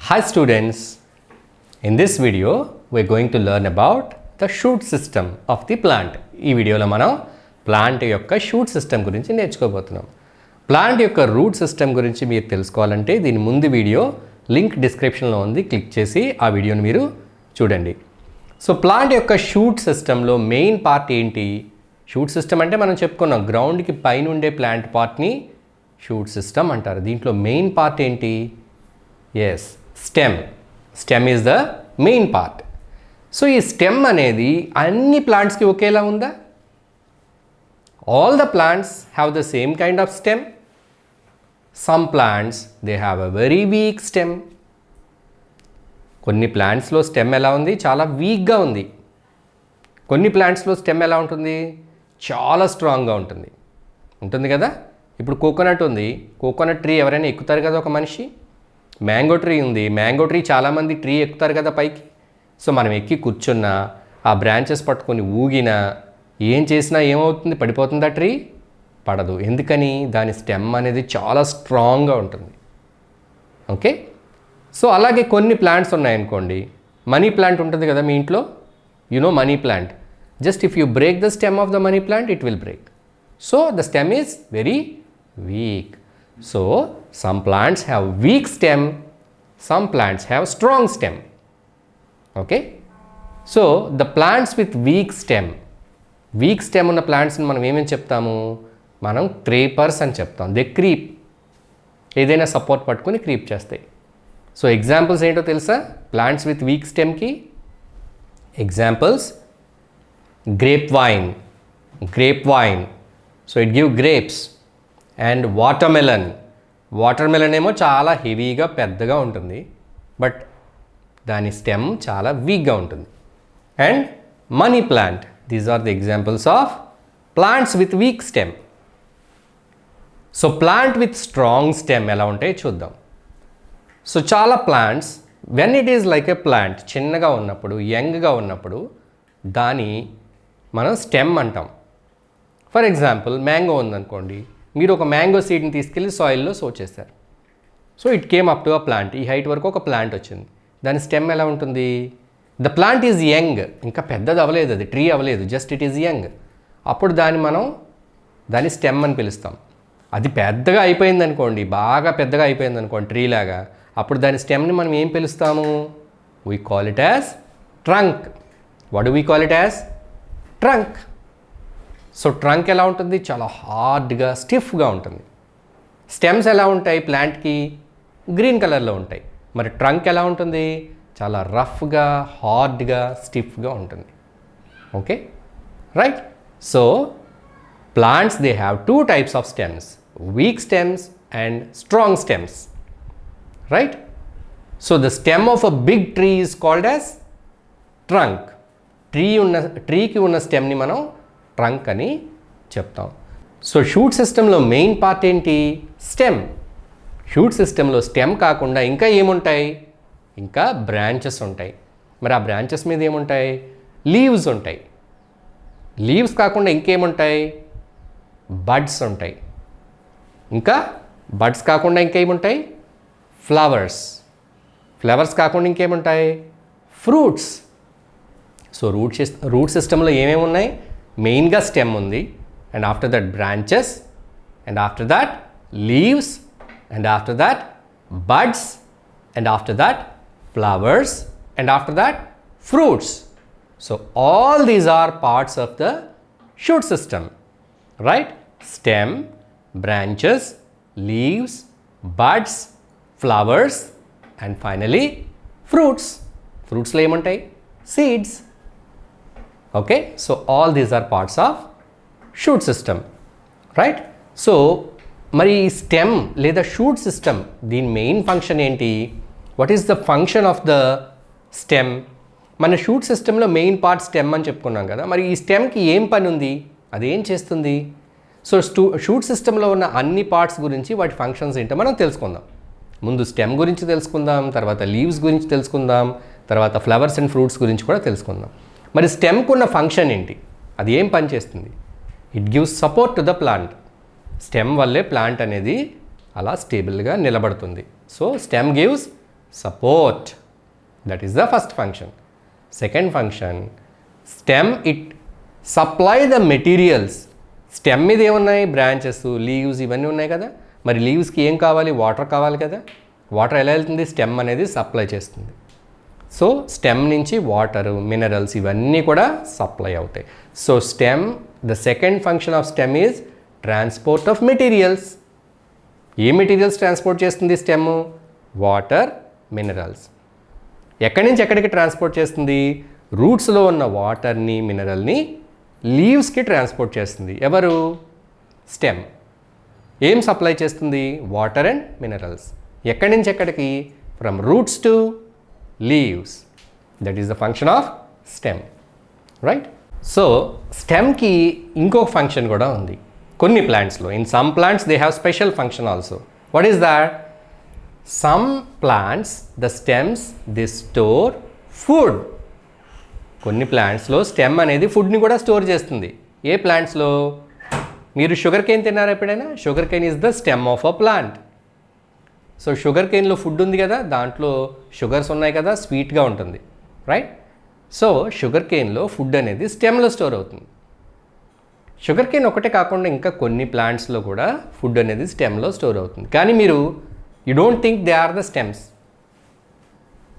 Hi students, in this video we are going to learn about the shoot system of the plant. ఈ వీడియోలో మనం plant యొక్క shoot system గురించి నేర్చుకోబోతున్నాం. Plant యొక్క root system గురించి మీరు తెలుసుకోవాలంటే దీని ముందు వీడియో లింక్ డిస్క్రిప్షన్లో ఉంది, క్లిక్ చేసి ఆ వీడియోని మీరు చూడండి. సో ప్లాంట్ యొక్క షూట్ సిస్టంలో మెయిన్ పార్ట్ ఏంటి? షూట్ సిస్టమ్ అంటే మనం చెప్పుకున్నాం గ్రౌండ్కి పైన ఉండే ప్లాంట్ పార్ట్ని షూట్ సిస్టమ్ అంటారు. దీంట్లో మెయిన్ పార్ట్ ఏంటి? Yes, stem is the main part. So ఈ స్టెమ్ అనేది అన్ని ప్లాంట్స్కి ఒకేలా ఉందా? All the plants have the same kind of stem. Some plants they have a very weak stem. కొన్ని ప్లాంట్స్లో స్టెమ్ ఎలా ఉంది? చాలా వీక్గా ఉంది. కొన్ని ప్లాంట్స్లో స్టెమ్ ఎలా ఉంటుంది? చాలా స్ట్రాంగ్గా ఉంటుంది కదా. ఇప్పుడు కోకోనట్ ఉంది, కోకోనట్ ట్రీ ఎవరైనా ఎక్కుతారు కదా ఒక మనిషి. మ్యాంగో ట్రీ ఉంది, మ్యాంగో ట్రీ చాలామంది ట్రీ ఎక్కుతారు కదా పైకి. సో మనం ఎక్కి కూర్చున్నా, ఆ బ్రాంచెస్ పట్టుకొని ఊగినా, ఏం చేసినా ఏమవుతుంది? పడిపోతుందా ట్రీ? పడదు. ఎందుకని? దాని స్టెమ్ అనేది చాలా స్ట్రాంగ్గా ఉంటుంది. ఓకే. సో అలాగే కొన్ని ప్లాంట్స్ ఉన్నాయనుకోండి, మనీ ప్లాంట్ ఉంటుంది కదా మీ ఇంట్లో, money plant. Just if you break the stem of the money plant, it will break. So the stem is very weak. So some plants have weak stem, some plants have strong stem. Okay. So the plants with weak stem ఉన్న plants ని మనం ఏమేమి చెప్తాము? మనం creepers అని చెప్తాం. They creep, ఏదైనా support పట్టుకొని క్రీప్ చేస్తాయి. సో ఎగ్జాంపుల్స్ ఏంటో తెలుసా ప్లాంట్స్ విత్ వీక్ స్టెమ్కి? Examples grape vine, so it give grapes. And watermelon ఏమో చాలా హెవీగా పెద్దగా ఉంటుంది, బట్ దాని స్టెమ్ చాలా వీక్గా ఉంటుంది. And money plant, these are the examples of plants with weak stem. So plant with strong stem ఎలా ఉంటాయో చూద్దాం. సో చాలా plants when it is like a plant, చిన్నగా ఉన్నప్పుడు, యంగ్గా ఉన్నప్పుడు దాని మనం స్టెమ్ అంటాం. ఫర్ ఎగ్జాంపుల్ మ్యాంగో ఉందనుకోండి, మీరు ఒక మ్యాంగో సీడ్ని తీసుకెళ్ళి సాయిల్లో సో చేశారు. So it came up to a plant. ఈ హైట్ వరకు ఒక ప్లాంట్ వచ్చింది. దాని స్టెమ్ ఎలా ఉంటుంది? ద ప్లాంట్ ఈజ్ యంగ్, ఇంకా పెద్దది అవ్వలేదు, అది ట్రీ అవ్వలేదు, జస్ట్ ఇట్ ఈజ్ యంగ్. అప్పుడు దాని స్టెమ్ అని పిలుస్తాం. అది పెద్దగా అయిపోయింది అనుకోండి, బాగా పెద్దగా అయిపోయింది అనుకోండి ట్రీ లాగా, అప్పుడు దాని స్టెమ్ని మనం ఏం పిలుస్తాము? We call it as trunk. What do we call it as? Trunk. So trunk ఎలా ఉంటుంది? చాలా హార్డ్గా, స్టిఫ్గా ఉంటుంది. స్టెమ్స్ ఎలా ఉంటాయి ప్లాంట్కి? గ్రీన్ కలర్లో ఉంటాయి. మరి ట్రంక్ ఎలా ఉంటుంది? చాలా రఫ్గా, హార్డ్గా, స్టిఫ్గా ఉంటుంది. Okay, right. So plants they have two types of stems, weak stems and strong stems, right. So the stem of a big tree is called as trunk. ట్రీకి ఉన్న స్టెమ్ని మనం ట్రంక్ అని చెప్తాం. సో షూట్ సిస్టంలో మెయిన్ పార్ట్ ఏంటి? Stem. Shoot సిస్టంలో stem కాకుండా ఇంకా ఏముంటాయి? ఇంకా బ్రాంచెస్ ఉంటాయి. మరి ఆ బ్రాంచెస్ మీద ఏముంటాయి? లీవ్స్ ఉంటాయి. లీవ్స్ కాకుండా ఇంకేముంటాయి? బడ్స్ ఉంటాయి. ఇంకా బడ్స్ కాకుండా ఇంకేముంటాయి? ఫ్లవర్స్ కాకుండా ఇంకేముంటాయి? ఫ్రూట్స్. సో రూట్ సిస్టంలో ఏమేమి ఉన్నాయి? మెయిన్గా స్టెమ్ ఉంది, and after that branches, and after that leaves, and after that buds, and after that flowers, and after that fruits. So all these are parts of the shoot system, right? Stem, branches, leaves, buds, flowers, and finally fruits. ఫ్రూట్స్లో ఏముంటాయి? Seeds. Okay, so all these are parts of shoot system, right? So మరి stem లేదా shoot system, దీని main function ఏంటి? What is the function of the stem? మన shoot సిస్టంలో main part stem అని చెప్పుకున్నాం కదా, మరి ఈ స్టెమ్కి ఏం పని ఉంది? అదేం చేస్తుంది? సో షూట్ సిస్టంలో ఉన్న అన్ని పార్ట్స్ గురించి, వాటి ఫంక్షన్స్ ఏంటో మనం తెలుసుకుందాం. ముందు స్టెమ్ గురించి తెలుసుకుందాం, తర్వాత లీవ్స్ గురించి తెలుసుకుందాం, తర్వాత ఫ్లవర్స్ అండ్ ఫ్రూట్స్ గురించి కూడా తెలుసుకుందాం. మరి స్టెమ్కు ఉన్న ఫంక్షన్ ఏంటి? అది ఏం పని చేస్తుంది? It gives support to the plant. Stem వల్లే ప్లాంట్ అనేది అలా స్టేబుల్గా నిలబడుతుంది. So stem gives support. That is the first function. Second function, stem, it supply the materials. Stem మీద ఏమున్నాయి, బ్రాంచెస్, లీవ్స్ ఇవన్నీ ఉన్నాయి కదా. మరి లీవ్స్కి ఏం కావాలి, వాటర్ కావాలి కదా. వాటర్ ఎలా వెళ్తుంది, స్టెమ్ అనేది సప్లై చేస్తుంది. సో స్టెమ్ నుంచి వాటర్, మినరల్స్ ఇవన్నీ కూడా సప్లై అవుతాయి. So stem, the second function of stem is transport of materials. A materials transport చేస్తుంది స్టెమ్, వాటర్, మినరల్స్. ఎక్కడి నుంచి ఎక్కడికి ట్రాన్స్పోర్ట్ చేస్తుంది, రూట్స్లో ఉన్న వాటర్ని, మినరల్ని లీవ్స్కి ట్రాన్స్పోర్ట్ చేస్తుంది. ఎవరు, స్టెమ్. ఏం సప్లై చేస్తుంది, వాటర్ అండ్ మినరల్స్. ఎక్కడి నుంచి ఎక్కడికి, from roots to leaves. That is the function of stem, right. So స్టెమ్కి ఇంకొక ఫంక్షన్ కూడా ఉంది కొన్ని ప్లాంట్స్లో. In some plants they have special function also. What is that, some plants the stems they store food. కొన్ని ప్లాంట్స్లో stem అనేది ఫుడ్ని కూడా స్టోర్ చేస్తుంది. ఏ ప్లాంట్స్లో, మీరు షుగర్ కేన్ తిన్నారా ఎప్పుడైనా, sugar cane is the stem of a plant. So sugar కేన్లో ఫుడ్ ఉంది కదా, దాంట్లో షుగర్స్ ఉన్నాయి కదా, స్వీట్గా ఉంటుంది, రైట్. సో షుగర్ కేన్లో ఫుడ్ అనేది స్టెమ్లో స్టోర్ అవుతుంది. షుగర్ కేన్ ఒకటే కాకుండా ఇంకా కొన్ని ప్లాంట్స్లో కూడా ఫుడ్ అనేది స్టెమ్లో స్టోర్ అవుతుంది. కానీ మీరు you don't think they are the stems.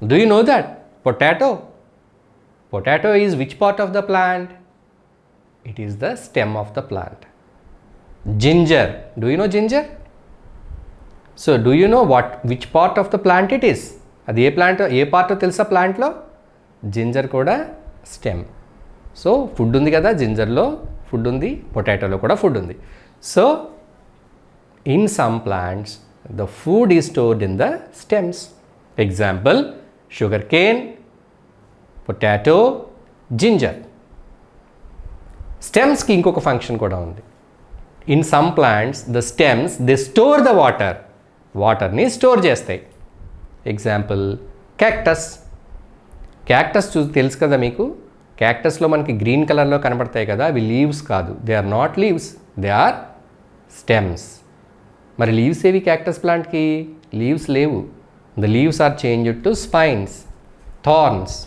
Do you know that potato, potato is which part of the plant, it is the stem of the plant. Ginger, do you know ginger? So do you know which part of the plant it is, అది ఏ plant, ఏ part తెలుసా ప్లాంట్లో, ginger కూడా stem. So food ఉంది కదా, జింజర్లో food ఉంది, పొటాటోలో కూడా food ఉంది. So in some plants the food is stored in the stems. Example, sugar cane, potato, ginger. స్టెమ్స్కి ఇంకొక ఫంక్షన్ కూడా ఉంది. In some plants the stems they store the water. వాటర్ని స్టోర్ చేస్తాయి. Example, cactus. క్యాక్టస్ తెలుసు కదా మీకు. క్యాక్టస్లో మనకి గ్రీన్ కలర్లో కనబడతాయి కదా, అవి లీవ్స్ కాదు. They are not leaves, they are stems. మరి లీవ్స్ ఏవి క్యాక్టస్ ప్లాంట్కి, లీవ్స్ లేవు. The leaves are changed to spines, thorns.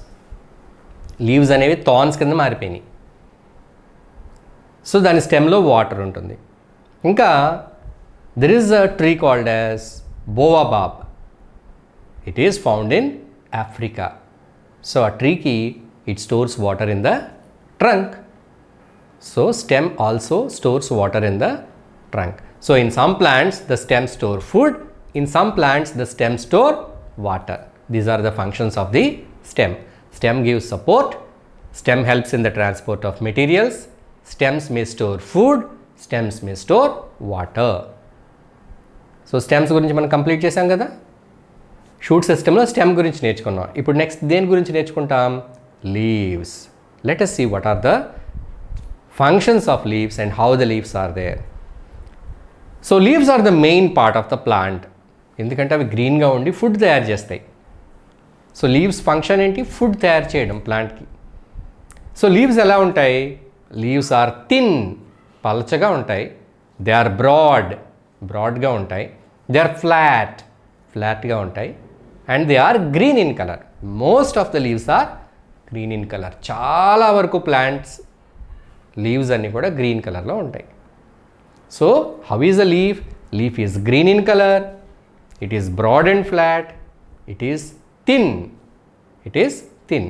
Leaves అనేవి థార్న్స్ కింద మారిపోయినాయి. సో దాని స్టెమ్లో వాటర్ ఉంటుంది. ఇంకా there is a tree called as baobab. It is found in Africa. So ఆ ట్రీకి it stores water in the trunk. So stem also stores water in the trunk. So in some plants the stem store food, in some plants the stem store water. These are the functions of the stem. Stem gives support, stem helps in the transport of materials, stems may store food, stems may store water. So stems గురించి మనం complete చేసాం కదా. Shoot సిస్టంలో stem గురించి నేర్చుకున్నాం. ఇప్పుడు next దేని గురించి నేర్చుకుంటాం, leaves. Let us see what are the functions of leaves and how the leaves are there. So leaves are the main part of the plant. ఎందుకంటే అవి గ్రీన్గా ఉండి ఫుడ్ తయారు చేస్తాయి. సో లీవ్స్ ఫంక్షన్ ఏంటి, ఫుడ్ తయారు చేయడం ప్లాంట్కి. సో లీవ్స్ ఎలా ఉంటాయి, లీవ్స్ ఆర్ థిన్, పలచగా ఉంటాయి. దే ఆర్ బ్రాడ్గా ఉంటాయి. దే ఆర్ ఫ్లాట్గా ఉంటాయి. And they are green in colour. Most of the leaves are green in colour. చాలా వరకు ప్లాంట్స్ లీవ్స్ అన్నీ కూడా గ్రీన్ కలర్లో ఉంటాయి. So how is a leaf, leaf is green in colour, it is broad and flat, it is thin.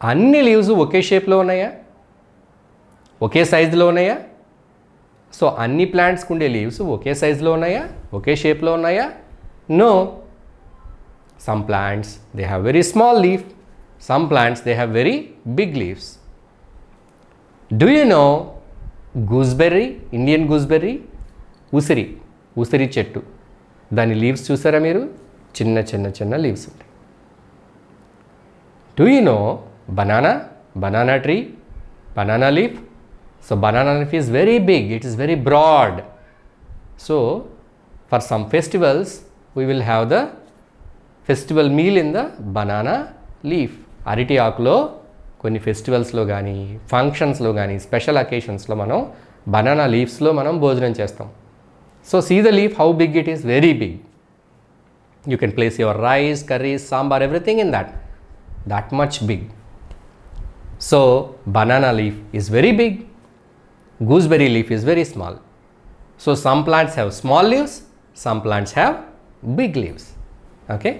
అన్ని leaves ఒకే షేప్లో ఉన్నాయా, ఒకే సైజులో ఉన్నాయా? సో అన్ని ప్లాంట్స్కి ఉండే లీవ్స్ ఒకే సైజులో ఉన్నాయా, ఒకే షేప్లో ఉన్నాయా? No. Some plants they have very small leaf, some plants they have very big leaves. Do you know gooseberry, Indian gooseberry, ఉసిరి చెట్టు, దాని లీవ్స్ చూసారా మీరు, చిన్న చిన్న చిన్న లీవ్స్ ఉంటాయి. Do you know banana tree, banana leaf? So banana leaf is very big, it is very broad. So for some festivals we will have the festival meal in the banana leaf. అరటి ఆకులో కొన్ని ఫెస్టివల్స్లో కానీ ఫంక్షన్స్లో కానీ special అకేషన్స్లో మనం banana లీవ్స్లో మనం భోజనం చేస్తాం. So see the leaf, how big it is, very big. You can place your rice, curries, sambar, everything in that. That much big. So banana leaf is very big. Gooseberry leaf is very small. So some plants have small leaves, some plants have big leaves. Okay.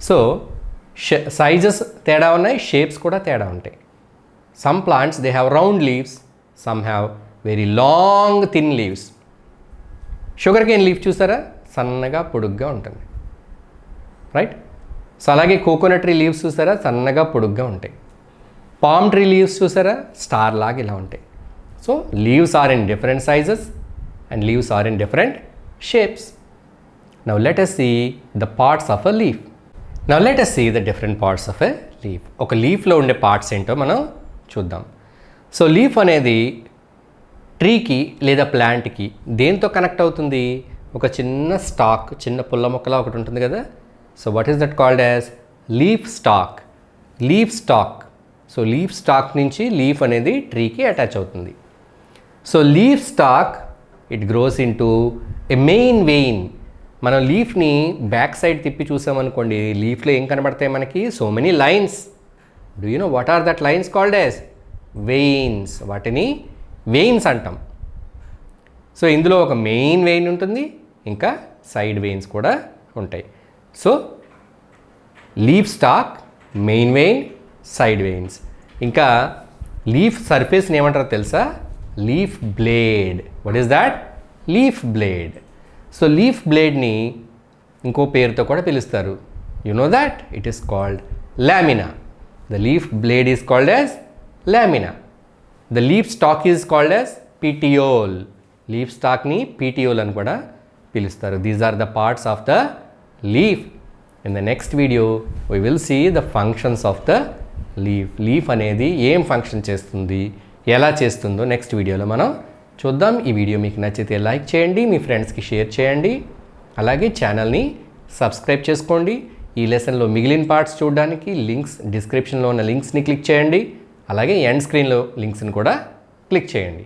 So sizes తేడా ఉన్నాయి, shapes కూడా తేడా ఉంటాయి. Some plants they have round leaves, some have very long thin leaves. Sugar cane leaf చూసారా, సన్నగా పొడుగ్గా ఉంటుంది, right. So అలాగే కోకోనట్ ట్రీ లీవ్స్ చూసారా, సన్నగా పొడుగ్గా ఉంటాయి. పామ్ ట్రీ లీవ్స్ చూసారా, స్టార్ లాగా ఇలా ఉంటాయి. So leaves are in different sizes and leaves are in different shapes. Now let us see the parts of a leaf. Now let us see the different parts of a leaf. ఒక లీఫ్లో ఉండే parts ఏంటో మనం చూద్దాం. So leaf అనేది ట్రీకి లేదా ప్లాంట్కి దేంతో connect అవుతుంది? ఒక చిన్న స్టాక్, చిన్న పుల్ల మొక్కలా ఒకటి ఉంటుంది కదా. So what is that called as leaf stalk. Leaf stalk. So leaf stalk నుంచి లీఫ్ అనేది ట్రీకి అటాచ్ అవుతుంది. So leaf stalk it grows into a main vein. మనం లీఫ్ని బ్యాక్ సైడ్ తిప్పి చూసామనుకోండి, లీఫ్లో ఏం కనబడతాయి మనకి? So many lines. Do you know what are that lines called as? Veins. వాటిని వెయిన్స్ అంటాం. సో ఇందులో ఒక మెయిన్ వెయిన్ ఉంటుంది, ఇంకా సైడ్ వెయిన్స్ కూడా ఉంటాయి. So leaf stalk, main vein, side veins. ఇంకా లీఫ్ సర్ఫేస్ని ఏమంటారో తెలుసా? Leaf blade. What is that? Leaf blade. So leaf బ్లేడ్ని ఇంకో పేరుతో కూడా పిలుస్తారు. You know that it is called lamina. The leaf blade is called as lamina. The leaf stalk is called as petiole. Leaf స్టాక్ని petiole అని కూడా పిలుస్తారు. These are the parts of the leaf. In the next video we will see the functions of the leaf. Leaf అనేది ఏం function చేస్తుంది, ఎలా చేస్తుందో next వీడియోలో మనం చూద్దాం. ఈ వీడియో మీకు నచ్చితే లైక్ చేయండి, మీ ఫ్రెండ్స్కి షేర్ చేయండి, అలాగే ఛానల్ని సబ్స్క్రైబ్ చేసుకోండి. ఈ లెసన్లో మిగిలిన పార్ట్స్ చూడడానికి లింక్స్ డిస్క్రిప్షన్లో ఉన్న లింక్స్ని క్లిక్ చేయండి, అలాగే ఎండ్ స్క్రీన్లో లింక్స్ని కూడా క్లిక్ చేయండి.